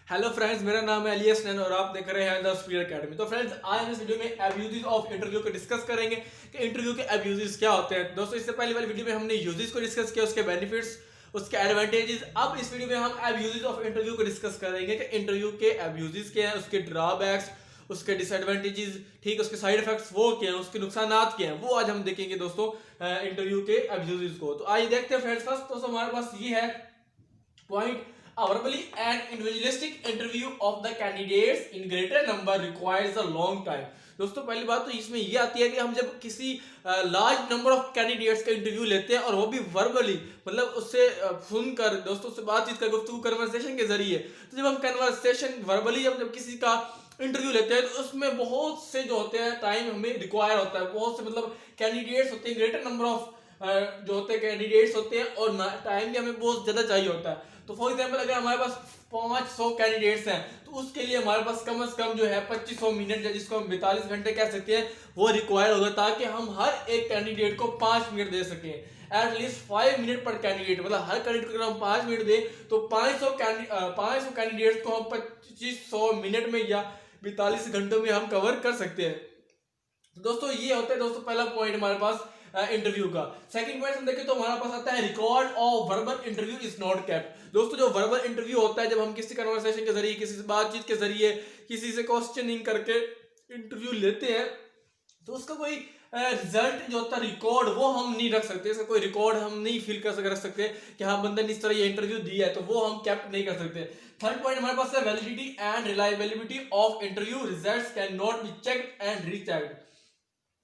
Hello friends, मेरा नाम है एलियस नैन और आप देख रहे हैं द स्पीड एकेडमी। तो फ्रेंड्स, आज हम इस वीडियो में अब्यूजेस ऑफ इंटरव्यू को डिस्कस करेंगे कि इंटरव्यू के अब्यूजेस क्या होते हैं। दोस्तों, इससे पहले वाली वीडियो में हमने यूजेस को डिस्कस किया, उसके बेनिफिट्स, उसके एडवांटेजेस। अब इस वीडियो में हम अब्यूजेस ऑफ इंटरव्यू को डिस्कस करेंगे कि इंटरव्यू के अब्यूजेस क्या हैं, उसके ड्रॉबैक्स, उसके डिसएडवांटेजेस, ठीक, उसके साइड इफेक्ट्स वो क्या हैं, उसके नुकसानात क्या हैं, वो आज हम देखेंगे दोस्तों इंटरव्यू के अब्यूजेस को। तो आइए देखते हैं फ्रेंड्स। फर्स्ट दोस्तों हमारे पास ये है point: a verbally and individualistic interview of the candidates in greater number requires a long time। दोस्तों, पहली बात तो इसमें ये आती है कि हम जब किसी लार्ज नंबर ऑफ कैंडिडेट्स का इंटरव्यू लेते हैं और वो भी वर्बली, मतलब उससे सुनकर, दोस्तों से बातचीत कर, गुफ्तगू, कन्वर्सेशन के जरिए। तो जब हम कन्वर्सेशन वर्बली जब किसी का इंटरव्यू लेते हैं तो उसमें बहुत से जो होते हैं टाइम हमें रिक्वायर होता है, बहुत से मतलब कैंडिडेट्स होते हैं, ग्रेटर नंबर ऑफ जो होते हैं कैंडिडेट्स होते हैं और टाइम भी हमें बहुत ज्यादा चाहिए होता है। तो फॉर एग्जांपल अगर हमारे पास 500 कैंडिडेट्स हैं तो उसके लिए हमारे पास कम से कम जो है 2500 मिनट, जिसको हम 42 घंटे कह सकते हैं, वो रिक्वायर होगा, ताकि हम हर एक कैंडिडेट को 5 मिनट दे सकें। एटलीस्ट 5 मिनट पर कैंडिडेट, मतलब हर कैंडिडेट को अगर हम 5 मिनट दें तो 500 कैंडिडेट्स को हम 2500 मिनट में या 42 घंटों में हम कवर कर सकते हैं। तो दोस्तों ये होता है दोस्तों पहला पॉइंट हमारे पास इंटरव्यू का। सेकंड पॉइंट हम देखें तो हमारे पास आता है record of verbal interview is not kept. दोस्तों, जो वर्बल इंटरव्यू होता है, जब हम किसी कन्वर्सेशन के जरिए, किसी से बातचीत के जरिए, किसी से क्वेश्चनिंग करके इंटरव्यू लेते हैं, तो उसका कोई रिजल्ट जो होता है, रिकॉर्ड, वो हम नहीं रख सकते। इसका कोई रिकॉर्ड हम नहीं फील रख सकते कि हाँ बंदे ने इस तरह ये इंटरव्यू दिया है, तो वो हम कैप्ट नहीं कर सकते। थर्ड पॉइंट हमारे पास है validity and reliability of interview results can not be checked and rechecked.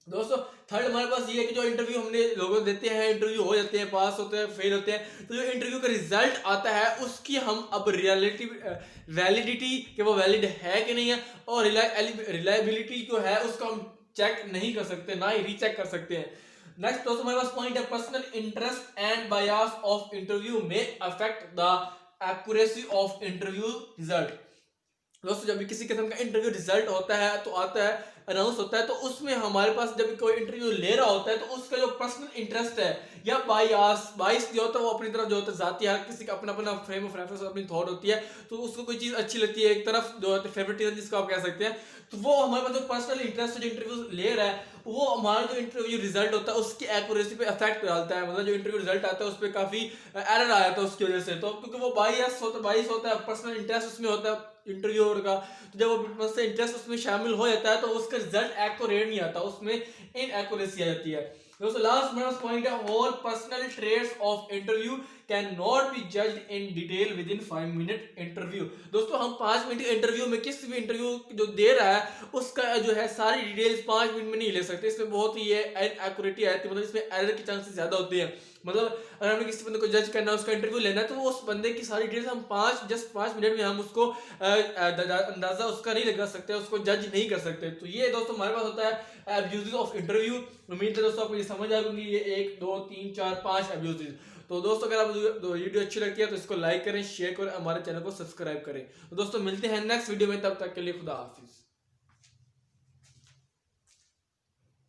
दोस्तों, थर्ड हमारे पास ये है कि जो इंटरव्यू हमने लोगों को देते हैं, इंटरव्यू हो जाते हैं, पास होते हैं, फेल होते हैं, तो जो इंटरव्यू का रिजल्ट आता है उसकी हम अब वैलिडिटी कि वो वैलिड है कि नहीं है, और रिलायबिलिटी जो है उसको हम चेक नहीं कर सकते, ना ही रीचेक कर सकते हैं। नेक्स्ट दोस्तों हमारे पास पॉइंट है personal interest and bias of interview में affect the accuracy of interview result. दोस्तों, जब भी किसी किस्म का इंटरव्यू रिजल्ट होता है, तो आता है, अनाउंस होता है, तो उसमें हमारे पास जब कोई इंटरव्यू ले रहा होता है तो उसका जो पर्सनल इंटरेस्ट है या बाइस जो होता है, वो अपनी तरफ जो होता है जाती है। हर किसी का अपना अपना फ्रेम ऑफ रेफरेंस, अपनी थॉट होती है, तो उसको कोई चीज अच्छी लगती है, एक तरफ जो होता है फेवरेटिज्म जिसको आप कह सकते हैं, तो वो हमारे पास जो पर्सनल इंटरेस्ट जो इंटरव्यू ले रहा है, वो हमारा जो इंटरव्यू रिजल्ट होता है उसकी एक्यूरेसी पे अफेक्ट डालता है। मतलब जो इंटरव्यू रिजल्ट आता है उस पर काफी एरर आ जाता है उसकी वजह से, तो क्योंकि वो बाइस होता है, पर्सनल इंटरेस्ट उसमें होता है इंटरव्यूअर का, तो जब वो इंटरेस्ट उसमें शामिल हो जाता है तो उसका रिजल्ट एक्यूरेट नहीं आता, उसमें इनएक्यूरेसी आ जाती है। दोस्तों, लास्ट मेरा पॉइंट है all personal traits of interview can not B judged in detail with in 5 minute interview. दोस्तों, हम 5 मिनट इंटरव्यू में, किसी भी इंटरव्यू जो दे रहा है उसका जो है सारी डिटेल्स 5 मिनट में नहीं ले सकते। इसमें बहुत ही एक्यूरेटी आती है, मतलब इसमें एरर के चांसेस ज्यादा होते हैं। मतलब अगर हमने किसी बंदे को जज करना है, उसका इंटरव्यू लेना है, तो वो उस बंदे की सारी डिटेल्स हम 5 मिनट में हम उसको अंदाजा उसका नहीं लगा सकते, उसको जज नहीं कर सकते। तो ये दोस्तों हमारे पास होता है अब्यूजेस ऑफ इंटरव्यू। उम्मीद है दोस्तों आपको ये समझ आ गई, ये 1 2 3 4 5 अब्यूजेस। तो दोस्तों, अगर आप वीडियो अच्छी लगती है तो इसको लाइक करें, शेयर करें, हमारे चैनल को सब्सक्राइब करें। तो दोस्तों मिलते हैं नेक्स्ट वीडियो में, तब तक के लिए खुदा हाफिज।